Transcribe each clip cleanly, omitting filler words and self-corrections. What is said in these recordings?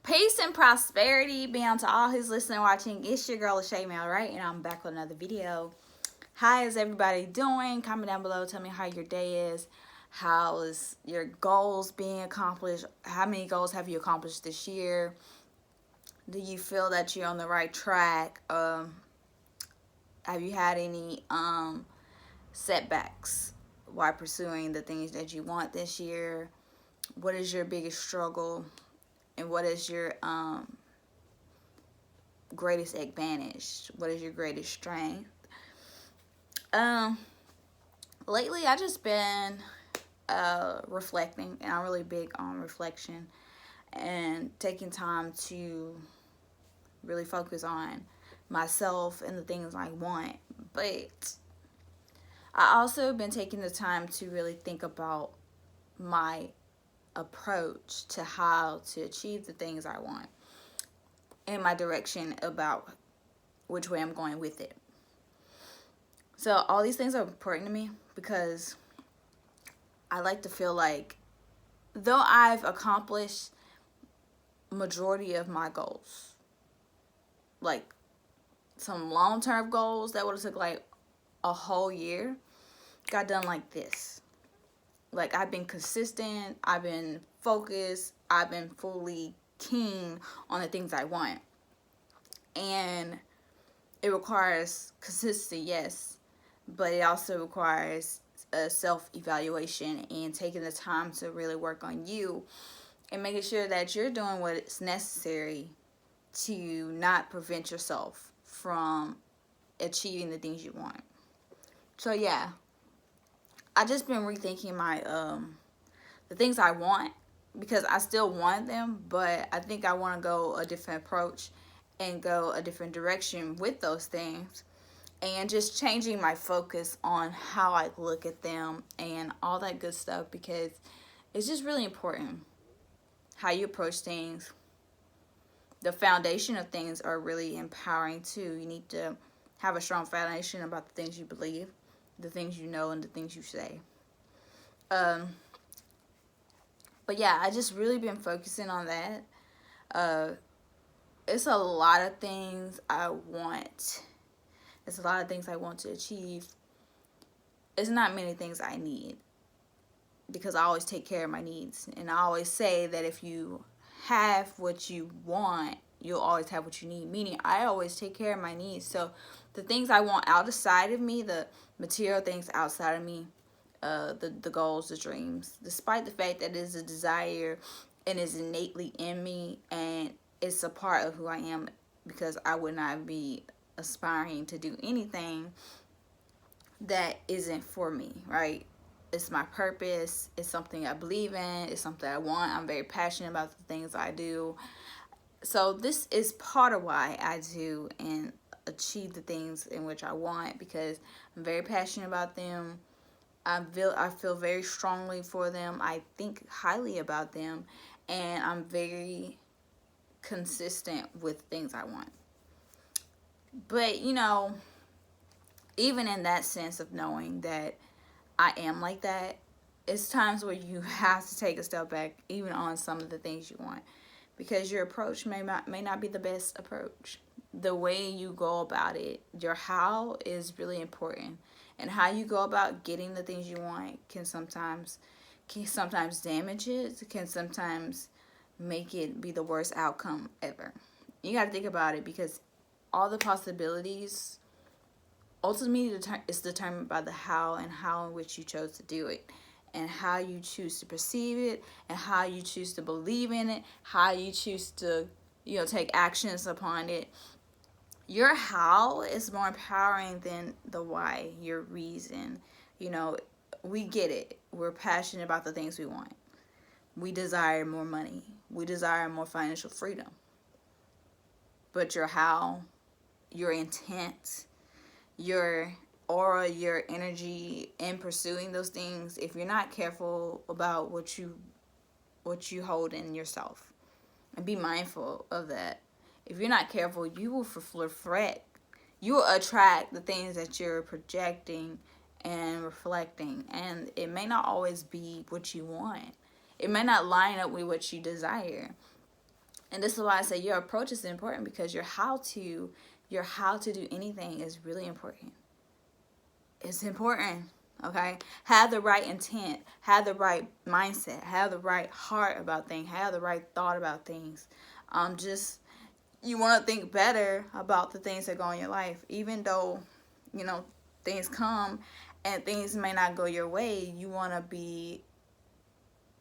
Peace and prosperity be unto all who's listening and watching. It's your girl Shaeranea, right? And I'm back with another video. How is everybody doing? Comment down below. Tell me how your day is. How is your goals being accomplished? How many goals have you accomplished this year? Do you feel that you're on the right track? Have you had any setbacks while pursuing the things that you want this year? What is your biggest struggle? And what is your greatest advantage? What is your greatest strength? Lately I just been reflecting, and I'm really big on reflection and taking time to really focus on myself and the things I want. But I also been taking the time to really think about my approach to how to achieve the things I want and my direction about which way I'm going with it. So all these things are important to me because I like to feel like though I've accomplished majority of my goals, like some long-term goals that would have took like a whole year, got done like this. Like, I've been consistent, I've been focused, I've been fully keen on the things I want. And it requires consistency, yes, but it also requires a self-evaluation and taking the time to really work on you and making sure that you're doing what's necessary to not prevent yourself from achieving the things you want. So yeah, I just been rethinking my the things I want, because I still want them, but I think I want to go a different approach and go a different direction with those things, and just changing my focus on how I look at them and all that good stuff, because it's just really important how you approach things. The foundation of things are really empowering too. You need to have a strong foundation about the things you believe, the things you know, and the things you say. But yeah, I just really been focusing on that. It's a lot of things I want. It's a lot of things I want to achieve. It's not many things I need, because I always take care of my needs. And I always say that if you have what you want, you'll always have what you need. Meaning, I always take care of my needs. So the things I want outside of me, the material things outside of me, the goals, the dreams, despite the fact that it is a desire and is innately in me and it's a part of who I am, because I would not be aspiring to do anything that isn't for me, right? It's my purpose. It's something I believe in. It's something I want. I'm very passionate about the things I do. So this is part of why I do and achieve the things in which I want, because I'm very passionate about them. I feel very strongly for them. I think highly about them, and I'm very consistent with things I want. But you know, even in that sense of knowing that I am like that, it's times where you have to take a step back, even on some of the things you want, because your approach may not be the best approach. The way you go about it, your how, is really important, and how you go about getting the things you want can sometimes damage it, can sometimes make it be the worst outcome ever. You got to think about it, because all the possibilities ultimately is determined by the how, and how in which you chose to do it, and how you choose to perceive it, and how you choose to believe in it, how you choose to, take actions upon it. Your how is more empowering than the why, your reason. We get it. We're passionate about the things we want. We desire more money. We desire more financial freedom. But your how, your intent, your aura, your energy in pursuing those things, if you're not careful about what you hold in yourself, and be mindful of that, if you're not careful, you will reflect. You will attract the things that you're projecting and reflecting, and it may not always be what you want. It may not line up with what you desire. And this is why I say your approach is important, because your how to do anything is really important. It's important. Okay, have the right intent, have the right mindset, have the right heart about things, have the right thought about things. Just, you want to think better about the things that go in your life, even though, you know, things come and things may not go your way. You want to be,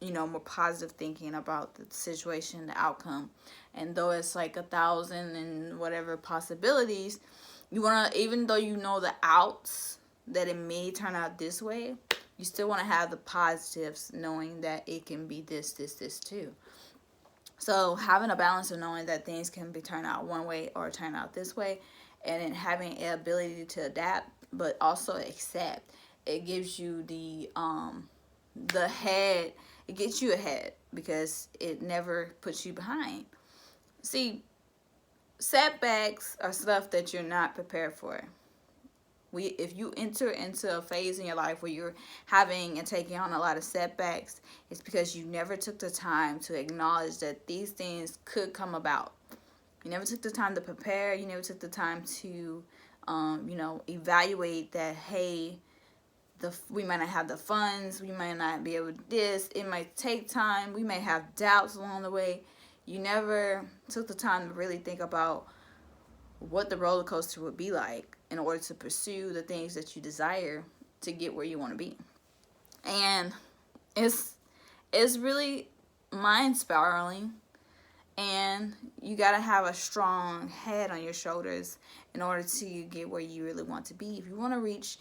you know, more positive thinking about the situation, the outcome. And though it's like 1,000 and whatever possibilities, you want to, even though you know the outs, that it may turn out this way, you still want to have the positives, knowing that it can be this too. So having a balance of knowing that things can be turned out one way or turn out this way, and then having an ability to adapt, but also accept. It gives you the head. It gets you ahead because it never puts you behind. See, setbacks are stuff that you're not prepared for. If you enter into a phase in your life where you're having and taking on a lot of setbacks, it's because you never took the time to acknowledge that these things could come about. You never took the time to prepare. You never took the time to, evaluate that, hey, we might not have the funds. We might not be able to do this. It might take time. We may have doubts along the way. You never took the time to really think about what the roller coaster would be like in order to pursue the things that you desire to get where you want to be. And it's really mind spiraling, and you got to have a strong head on your shoulders in order to get where you really want to be. If you want to reach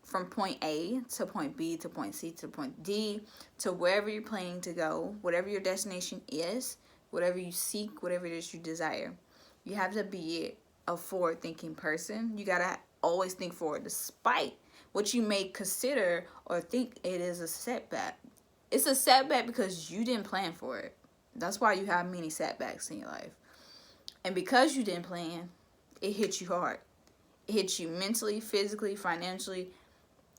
from point A to point B to point C to point D, to wherever you're planning to go, whatever your destination is, whatever you seek, whatever it is you desire, you have to be a forward-thinking person. You gotta always think forward, despite what you may consider or think it is a setback. It's a setback because you didn't plan for it. That's why you have many setbacks in your life. And because you didn't plan, it hit you hard. It hit you mentally, physically, financially,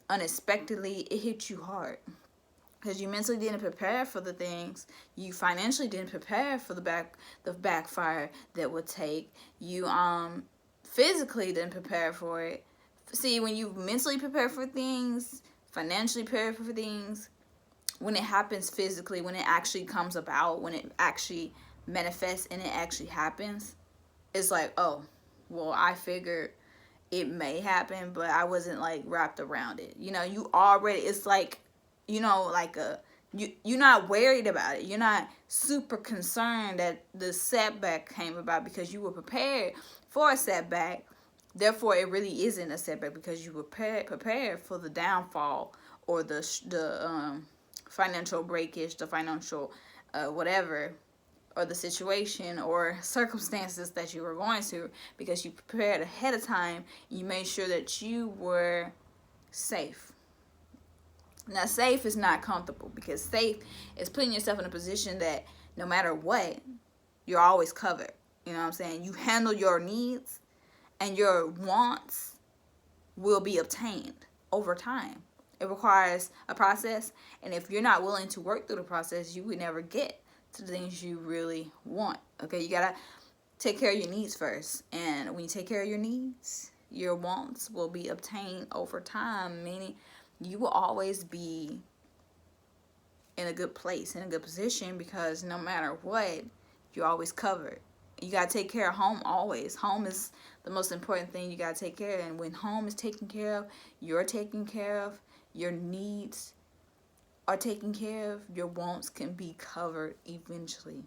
unexpectedly. It hit you hard. Because you mentally didn't prepare for the things, you financially didn't prepare for the backfire that would take. You physically didn't prepare for it. See, when you mentally prepare for things, financially prepare for things, when it happens physically, when it actually comes about, when it actually manifests and it actually happens, it's like, oh, well, I figured it may happen, but I wasn't like wrapped around it. You know, you already, it's like, you're not worried about it. You're not super concerned that the setback came about because you were prepared for a setback. Therefore, it really isn't a setback because you were prepared for the downfall or the financial breakage, the financial whatever, or the situation or circumstances that you were going through, because you prepared ahead of time. You made sure that you were safe. Now, safe is not comfortable, because safe is putting yourself in a position that no matter what, you're always covered. You know what I'm saying? You handle your needs, and your wants will be obtained over time. It requires a process, and if you're not willing to work through the process, you would never get to the things you really want. Okay, you gotta take care of your needs first, and when you take care of your needs, your wants will be obtained over time, meaning you will always be in a good place, in a good position, because no matter what, you're always covered. You got to take care of home always. Home is the most important thing you got to take care of. And when home is taken care of, you're taken care of, your needs are taken care of, your wants can be covered eventually.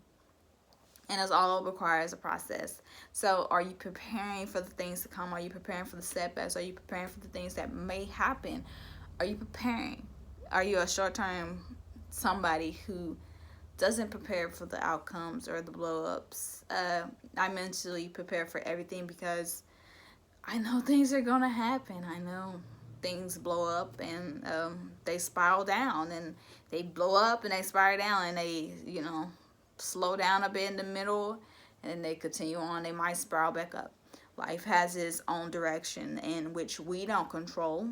And it all requires a process. So are you preparing for the things to come? Are you preparing for the setbacks? Are you preparing for the things that may happen? Are you preparing? Are you a short-term somebody who doesn't prepare for the outcomes or the blow-ups? I mentally prepare for everything because I know things are going to happen. I know things blow up and they spiral down, and they blow up and they spiral down, and they, slow down a bit in the middle, and then they continue on. They might spiral back up. Life has its own direction in which we don't control,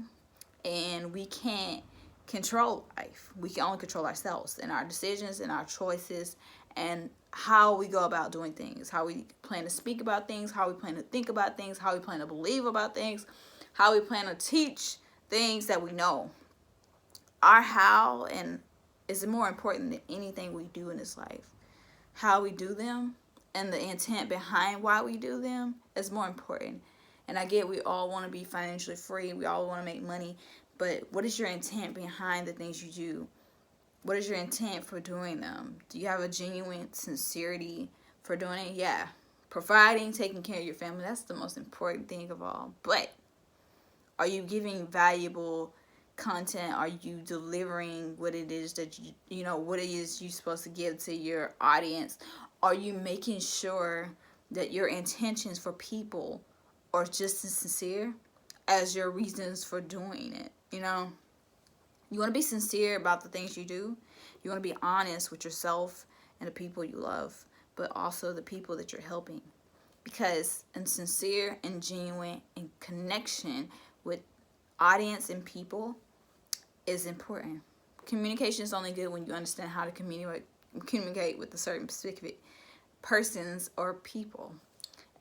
and we can't control life. We can only control ourselves and our decisions and our choices and how we go about doing things, how we plan to speak about things, how we plan to think about things, how we plan to believe about things, how we plan to teach things that we know. Our how and is more important than anything we do in this life. How we do them and the intent behind why we do them is more important. And I get we all want to be financially free, we all want to make money, but what is your intent behind the things you do? What is your intent for doing them? Do you have a genuine sincerity for doing it? Yeah. Providing, taking care of your family, that's the most important thing of all. But are you giving valuable content? Are you delivering what it is that you know what it is you're supposed to give to your audience? Are you making sure that your intentions for people are just as sincere as your reasons for doing it? You want to be sincere about the things you do. You want to be honest with yourself and the people you love, but also the people that you're helping. Because in sincere and genuine and connection with audience and people is important. Communication is only good when you understand how to communicate with a certain specific persons or people.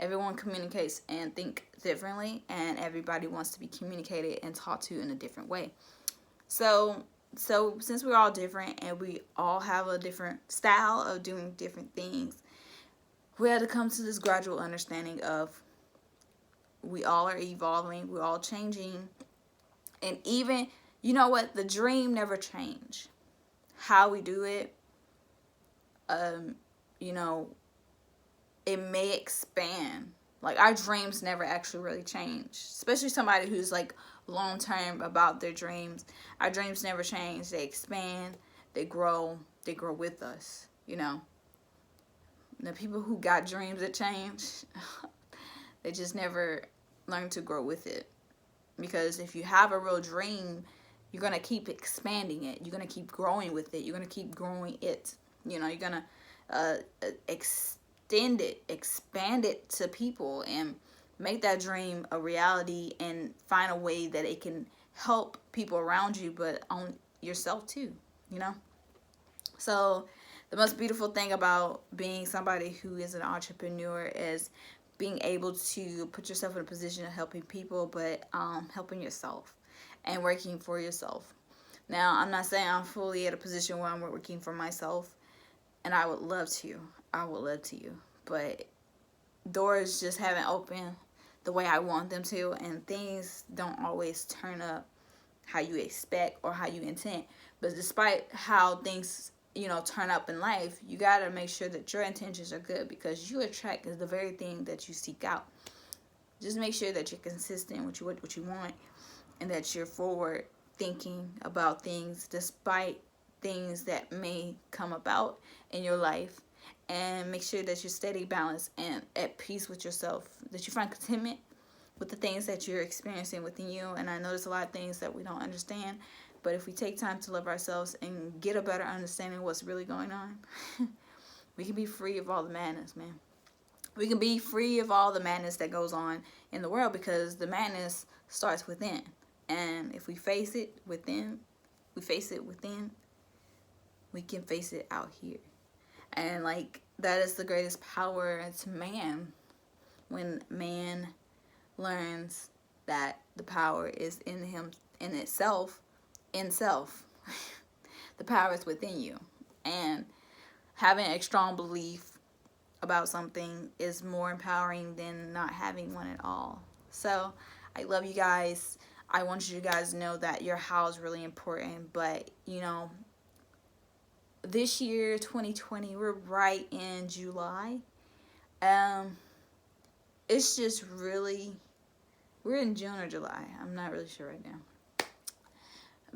Everyone communicates and think differently, and everybody wants to be communicated and taught to in a different way. So since we're all different and we all have a different style of doing different things, we had to come to this gradual understanding of we all are evolving, we're all changing, and even, you know what, the dream never change. How we do it, it may expand. Like, our dreams never actually really change, especially somebody who's like long term about their dreams. Our dreams never change. They expand, they grow with us. The people who got dreams that change, they just never learn to grow with it. Because if you have a real dream, you're going to keep expanding it. You're going to keep growing with it. You're going to keep growing it. You're going to extend it, expand it to people, and make that dream a reality, and find a way that it can help people around you, but on yourself too. So the most beautiful thing about being somebody who is an entrepreneur is being able to put yourself in a position of helping people, but helping yourself and working for yourself. Now, I'm not saying I'm fully at a position where I'm working for myself, and I would love to. But doors just haven't opened the way I want them to, and things don't always turn up how you expect or how you intend. But despite how things turn up in life, you got to make sure that your intentions are good, because you attract the very thing that you seek out. Just make sure that you're consistent with what you want, and that you're forward thinking about things despite things that may come about in your life, and make sure that you're steady, balanced, and at peace with yourself, that you find contentment with the things that you're experiencing within you. And I know there's a lot of things that we don't understand, but if we take time to love ourselves and get a better understanding of what's really going on, we can be free of all the madness, man. We can be free of all the madness that goes on in the world, because the madness starts within. And if we face it within, we can face it out here. And that is the greatest power to man, when man learns that the power is in him, in itself, in self. The power is within you. And having a strong belief about something is more empowering than not having one at all. So I love you guys. I want you guys to know that your how is really important. But this year, 2020, we're right in July. It's just really, we're in June or July. I'm not really sure right now.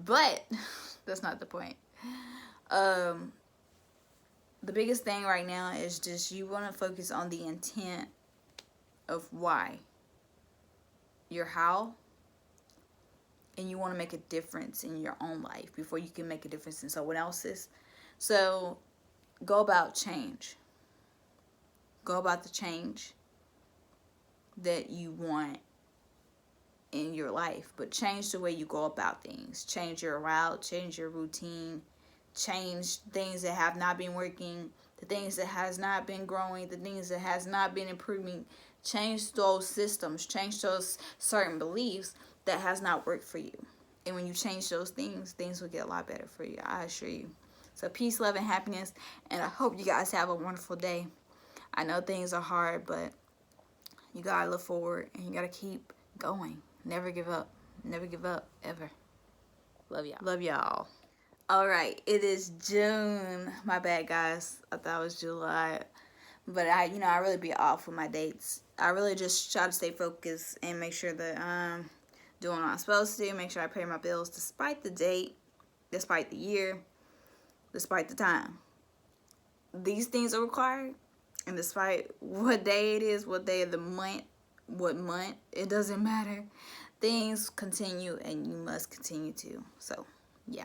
But that's not the point. The biggest thing right now is just you want to focus on the intent of why, your how, and you want to make a difference in your own life before you can make a difference in someone else's. So go about change. Go about the change that you want in your life, but change the way you go about things. Change your route, change your routine, change things that have not been working, the things that has not been growing, the things that has not been improving. Change those systems, change those certain beliefs that has not worked for you. And when you change those things, things will get a lot better for you, I assure you. So peace, love, and happiness, and I hope you guys have a wonderful day. I know things are hard, but you gotta look forward, and you gotta keep going. Never give up. Never give up, ever. Love y'all. Love y'all. All right, it is June. My bad, guys. I thought it was July. But I really be off with my dates. I really just try to stay focused and make sure that I'm doing what I'm supposed to do. Make sure I pay my bills despite the date, despite the year, despite the time. These things are required. And despite what day it is, what day of the month, what month, it doesn't matter. Things continue, and you must continue to. So, yeah.